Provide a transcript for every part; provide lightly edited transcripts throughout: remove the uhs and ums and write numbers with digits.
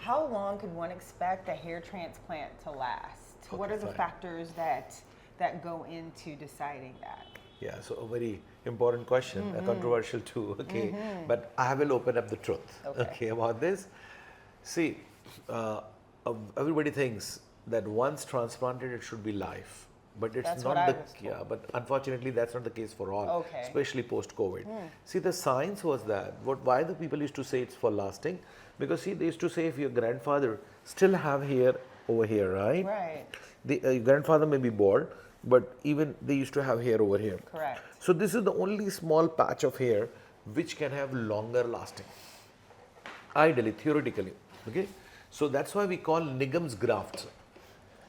How long could one expect a hair transplant to last? Okay, What are the fine. factors that go into deciding that? Yeah, so a very important question, controversial too, okay? But I will open up the truth, Okay. okay, about this. See, everybody thinks that once transplanted, it should be life. But it's That's not what I the, was told. yeah, but unfortunately, that's not the case for all, Okay. especially post-COVID. See, the science was that, why the people used to say it's for lasting? Because see, they used to say if your grandfather still have hair over here, right? Right. Your grandfather may be bald, but even they used to have hair over here. Correct. So this is the only small patch of hair which can have longer lasting. Ideally, theoretically, okay. So that's why we call Nigam's grafts.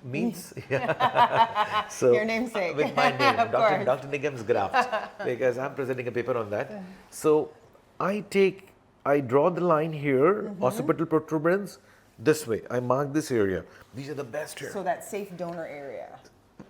Means so Your namesake. with my name, Of Dr. course. Dr. Nigam's graft, because I'm presenting a paper on that. So I draw the line here, occipital protuberance, this way. I mark this area. These are the best hair. So that safe donor area.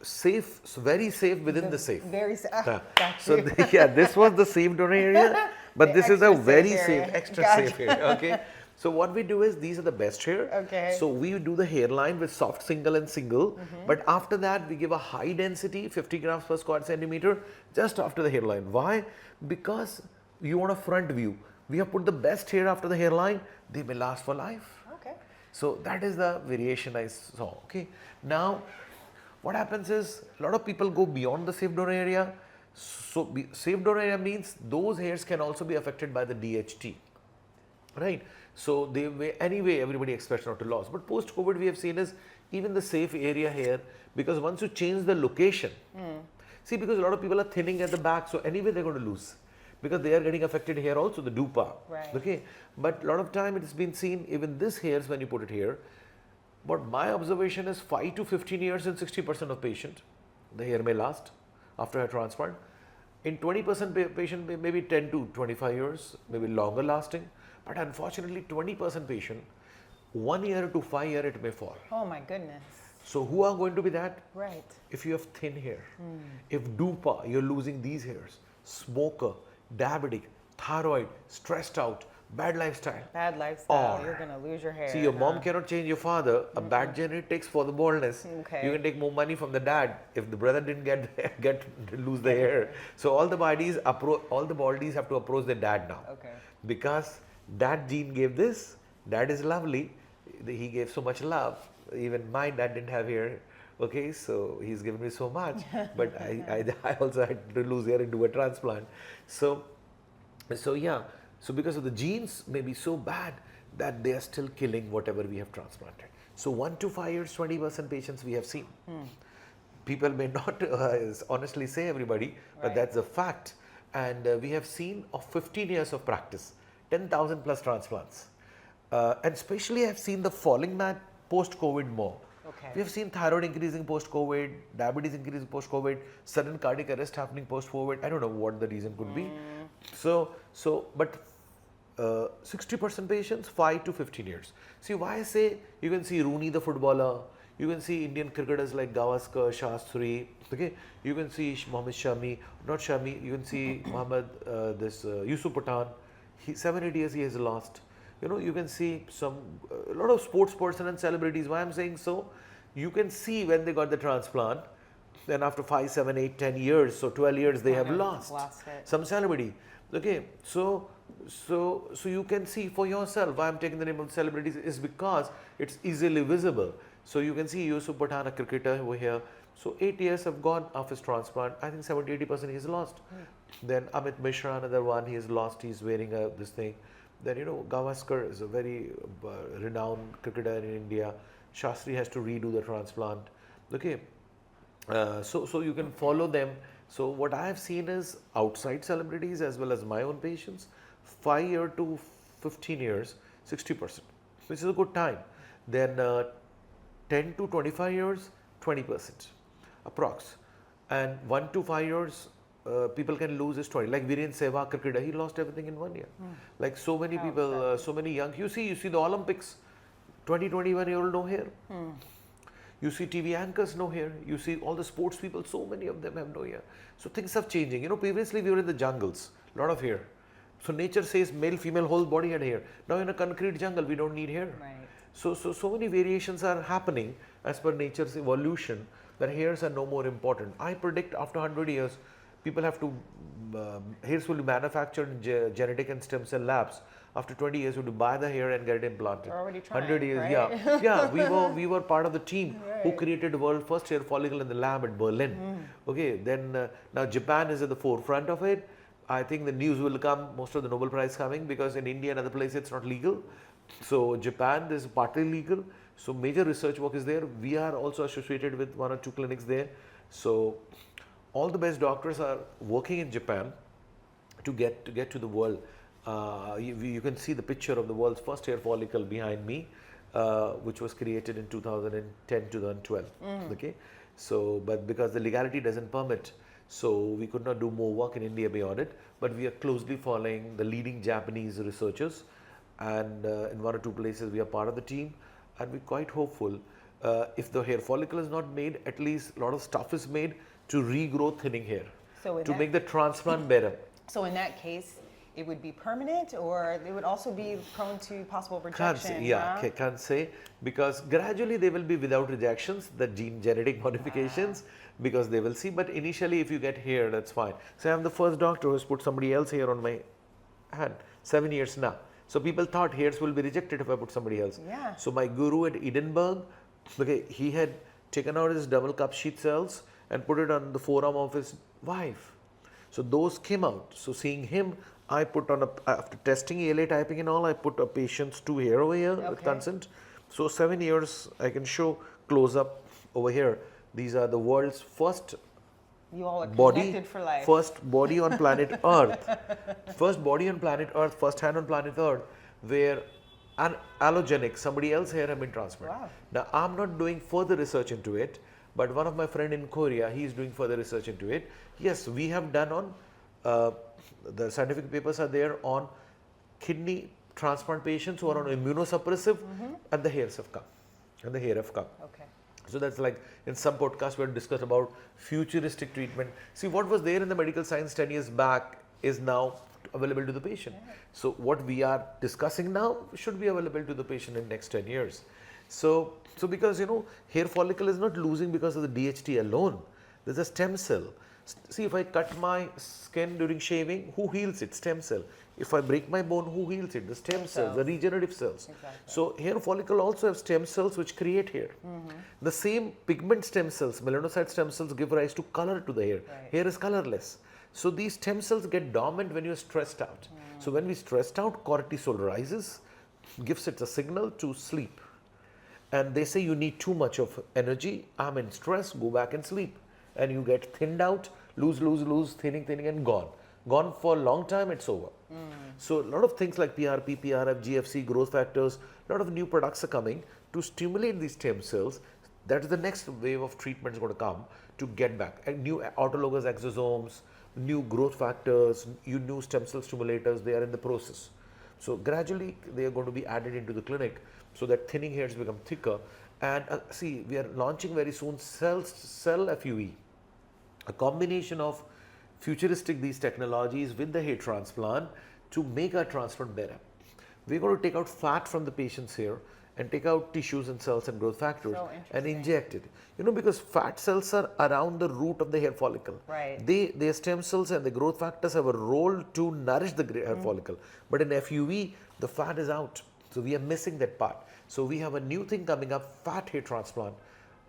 Safe, very safe within the safe. Very safe. Yeah. Got So you. yeah, this was the safe donor area, but The this is a extra safe very area. safe, extra Gotcha. safe area. Okay. So what we do is these are the best hair. Okay. So we do the hairline with soft single and single, but after that we give a high density 50 grams per square centimeter just after the hairline. Why? Because you want a front view. We have put the best hair after the hairline. They may last for life. Okay. So that is the variation I saw. Okay. Now, what happens is a lot of people go beyond the safe donor area. So safe donor area means those hairs can also be affected by the DHT, right? So they may, anyway, everybody expects not to lose. But post COVID, we have seen is even the safe area here, because once you change the location, see, because a lot of people are thinning at the back, so anyway they're going to lose, because they are getting affected here also, the dupa. Right. Okay, but a lot of time it has been seen even this hairs when you put it here. But my observation is 5 to 15 years in 60% of patient, the hair may last after a transplant. In 20% patient, maybe 10 to 25 years, maybe longer lasting. But unfortunately, 20% patient, 1 year to 5 years, it may fall. Oh my goodness. So who are going to be that? Right. If you have thin hair, if dupa, you're losing these hairs, smoker, diabetic, thyroid, stressed out, bad lifestyle. Bad lifestyle. Or- You're gonna lose your hair. See, your mom huh? cannot change your father. A bad genetics for the baldness. Okay. You can take more money from the dad if the brother didn't get lose the hair. So all the baldies have to approach their dad now. Okay. Because dad gene gave this. Dad is lovely. He gave so much love. Even my dad didn't have hair. Okay, so he's given me so much. But I also had to lose hair and do a transplant. So yeah. So because of the genes may be so bad that they are still killing whatever we have transplanted. So 1 to 5 years, 20% patients we have seen. People may not honestly say everybody, but Right. that's a fact. And we have seen of 15 years of practice, 10,000 plus transplants. And especially I've seen the falling mat post-COVID more. Okay. We have seen thyroid increasing post-COVID, diabetes increasing post-COVID, sudden cardiac arrest happening post-COVID. I don't know what the reason could be. But 60% patients, 5 to 15 years. See, why I say you can see Rooney the footballer, you can see Indian cricketers like Gavaskar, Shastri, okay? You can see Mohammad Shami, not Shami, you can see Mohammad, Yusuf Pathan. 7-8 years he has lost. You know, you can see a lot of sports person and celebrities. Why I'm saying so? You can see when they got the transplant, then after 5, 7, 8, 10 years, so 12 years they have lost. it. Some celebrity. Okay, so you can see for yourself. Why I'm taking the name of celebrities is because it's easily visible. So you can see Yusuf Pathan, a cricketer over here. So 8 years have gone after his transplant. I think 70-80% he's lost. Then Amit Mishra, another one, he's lost. He's wearing this thing. Then Gavaskar is a very renowned cricketer in India. Shastri has to redo the transplant. Okay, so you can follow them. So what I have seen is outside celebrities as well as my own patients, 5 year to 15 years, 60%, which is a good time. Then 10 to 25 years, 20%, approx. And 1 to 5 years, people can lose is 20. Like Viren Sehwag, cricketer, he lost everything in 1 year. Like so many people, so many young. You see the Olympics, 20, 21-year-old no hair. You see TV anchors no hair. You see all the sports people, so many of them have no hair. So things are changing. Previously we were in the jungles, lot of hair. So nature says male, female, whole body had hair. Now in a concrete jungle, we don't need hair. Right. So many variations are happening as per nature's evolution that hairs are no more important. I predict after 100 years, people have to, hairs will be manufactured in genetic and stem cell labs. After 20 years, you have to buy the hair and get it implanted. We're already trying, 100 years, right? yeah. Yeah, we were part of the team who Right. created the world's first hair follicle in the lab at Berlin. Okay, then now Japan is at the forefront of it. I think the news will come, most of the Nobel Prize coming, because in India and other places it's not legal. So Japan is partly legal. So major research work is there. We are also associated with 1 or 2 clinics there. So all the best doctors are working in Japan to get to the world. You can see the picture of the world's first hair follicle behind me, which was created in 2010, 2012. Okay, so but because the legality doesn't permit, so we could not do more work in India beyond it. But we are closely following the leading Japanese researchers, and in 1 or 2 places we are part of the team, and we're quite hopeful. If the hair follicle is not made, at least a lot of stuff is made to regrow thinning hair, So in to that, make the transplant better. so in that case, it would be permanent, or it would also be prone to possible Can't rejection. say, yeah, huh? can't say, because gradually they will be without rejections, the genetic modifications, because they will see. But initially, if you get hair, that's fine. So I'm the first doctor who's put somebody else hair on my hand, 7 years now. So people thought hairs will be rejected if I put somebody else. Yeah. So my guru at Edinburgh, okay, he had taken out his double cup sheath cells and put it on the forearm of his wife. So those came out. So seeing him, I put on after testing ALA typing and all, I put a patient's 2 hair over here with Okay. consent. So 7 years, I can show close up over here. These are the world's first You all are body, connected for life. first body on planet Earth, first body on planet Earth, first hand on planet Earth, where an allogenic, somebody else hair have been transplanted. Wow. Now, I'm not doing further research into it, but one of my friend in Korea, he is doing further research into it. Yes, we have done on, the scientific papers are there on kidney transplant patients who are on immunosuppressive, and the hairs have come, and the hair have come. Okay. So that's like in some podcasts we had discussed about futuristic treatment. See, what was there in the medical science 10 years back is now available to the patient. So what we are discussing now should be available to the patient in next 10 years. So because hair follicle is not losing because of the DHT alone. There's a stem cell. See, if I cut my skin during shaving, who heals it? Stem cell. If I break my bone, who heals it? The stem cells, the regenerative cells. Exactly. So hair follicle also have stem cells which create hair. The same pigment stem cells, melanocyte stem cells, give rise to color to the hair. Right. Hair is colorless. So these stem cells get dormant when you're stressed out. So when we're stressed out, cortisol rises, gives it a signal to sleep. And they say you need too much of energy. I'm in stress, go back and sleep. And you get thinned out, lose, thinning, and gone. Gone for a long time, it's over. So a lot of things like PRP, PRF, GFC, growth factors, a lot of new products are coming to stimulate these stem cells. That is the next wave of treatment is going to come to get back. And new autologous exosomes, new growth factors, new stem cell stimulators, they are in the process. So gradually they are going to be added into the clinic so that thinning hairs become thicker. And see, we are launching very soon cell FUE, a combination of futuristic these technologies with the hair transplant to make our transplant better. We're going to take out fat from the patient's hair and take out tissues and cells and growth factors So and interesting. inject it. Because fat cells are around the root of the hair follicle. Right. Their stem cells and the growth factors have a role to nourish the hair follicle. But in FUE, the fat is out. So we are missing that part. So we have a new thing coming up, fat hair transplant.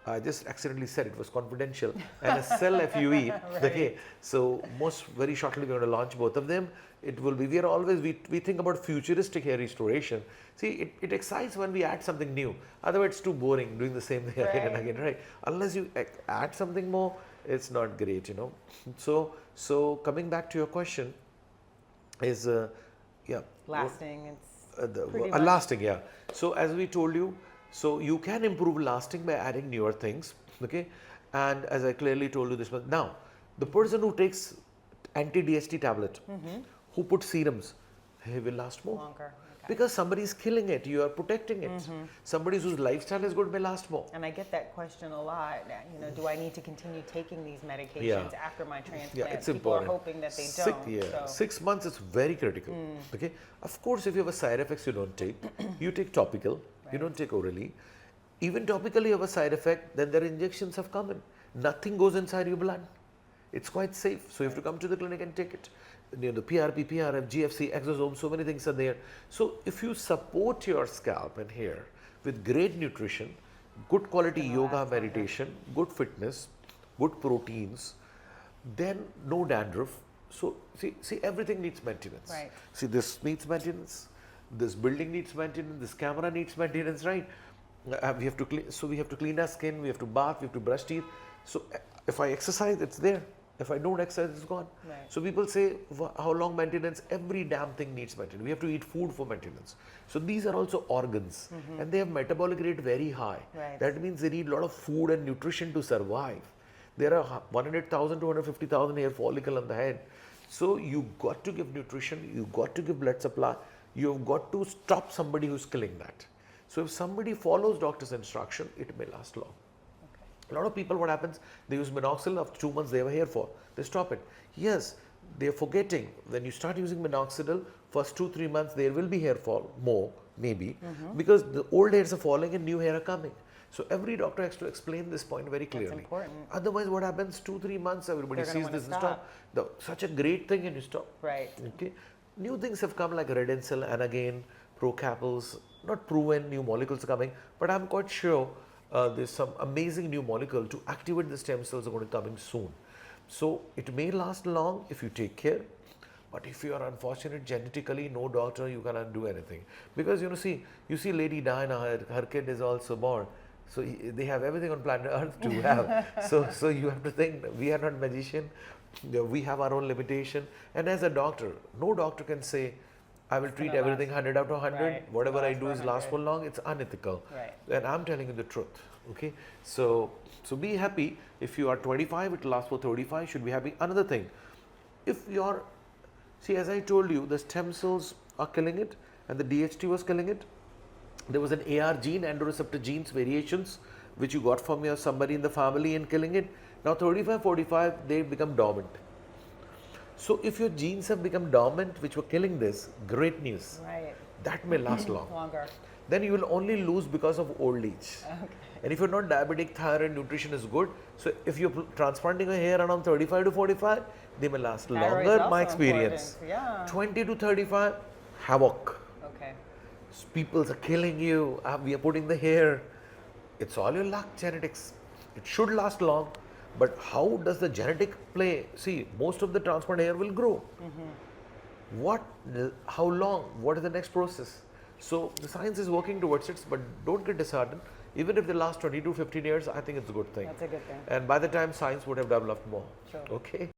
I just accidentally said it was confidential, and a cell FUE. Okay, so very shortly we're going to launch both of them. It will be, we think about futuristic hair restoration. See, it excites when we add something new. Otherwise, it's too boring doing the same thing again and again, right? Unless you add something more, it's not great, So coming back to your question is, Lasting. It's pretty much. lasting, yeah. So as we told you, so you can improve lasting by adding newer things, okay? And as I clearly told you this one, now the person who takes anti-DHT tablet, who puts serums, he will last more. Longer. Okay. Because somebody is killing it, you are protecting it. Somebody whose lifestyle is good may last more. And I get that question a lot. Do I need to continue taking these medications Yeah. after my transplant? Yeah, it's People important. are hoping that they don't. So. 6 months is very critical. Okay, of course, if you have a side effects you don't take, you take topical, You don't take orally. Even topically you have a side effect, then their injections have come in. Nothing goes inside your blood. It's quite safe. So you have to come to the clinic and take it. You know, the PRP, PRF, GFC, exosome, so many things are there. So if you support your scalp and hair with great nutrition, good quality yoga, meditation, good fitness, good proteins, then no dandruff. So see everything needs maintenance. Right. See, this needs maintenance, this building needs maintenance, this camera needs maintenance, right? We have to clean, so we have to clean our skin, we have to bath, we have to brush teeth. So if I exercise, it's there. If I don't exercise, it's gone. Right. So people say, how long maintenance? Every damn thing needs maintenance. We have to eat food for maintenance. So these are also organs, and they have metabolic rate very high. Right. That means they need a lot of food and nutrition to survive. There are 100,000 to 150,000 hair follicle on the head. So you got to give nutrition, you got to give blood supply, you've got to stop somebody who's killing that. So if somebody follows doctor's instruction, it may last long. A lot of people, what happens, they use minoxidil, after 2 months they have a hair fall, they stop it. Yes, they're forgetting, when you start using minoxidil, first 2-3 months there will be hair fall, more, maybe, because the old hairs are falling and new hair are coming. So every doctor has to explain this point very clearly. That's important. Otherwise, what happens, 2-3 months, everybody They're gonna sees wanna this and stop. Such a great thing and you stop. Right. Okay. New things have come like Redencil, Anagen, Procapils, not proven new molecules are coming, but I'm quite sure there's some amazing new molecule to activate the stem cells are going to coming soon. So it may last long if you take care, but if you are unfortunate genetically, no doctor, you cannot do anything. Because you see Lady Diana, her kid is also born. So they have everything on planet Earth to have. So you have to think, we are not magician, we have our own limitation. And as a doctor, no doctor can say, I will treat everything 100 out of 100. Right. Whatever I Last do is 100. last for long. It's unethical. Right. And I'm telling you the truth. Okay. So be happy. If you are 25, it will last for 35. Should be happy. Another thing, if you're, see, as I told you, the stem cells are killing it, and the DHT was killing it. There was an AR gene, androreceptor genes variations, which you got from your somebody in the family and killing it. Now 35, 45, they become dormant. So if your genes have become dormant, which were killing this, great news. Right. That may last long. Longer. Then you will only lose because of old age. Okay. And if you're not diabetic, thyroid, nutrition is good. So if you're transplanting a hair around 35 to 45, they may last Thyroid is longer, also my experience. important. Yeah. 20 to 35, havoc. Okay. People are killing you, we are putting the hair. It's all your luck, genetics. It should last long, but how does the genetic play? See, most of the transplant hair will grow. How long? What is the next process? So the science is working towards it, but don't get disheartened. Even if they last 20 to 15 years, I think it's a good thing. That's a good thing. And by the time science would have developed more. Sure. Okay.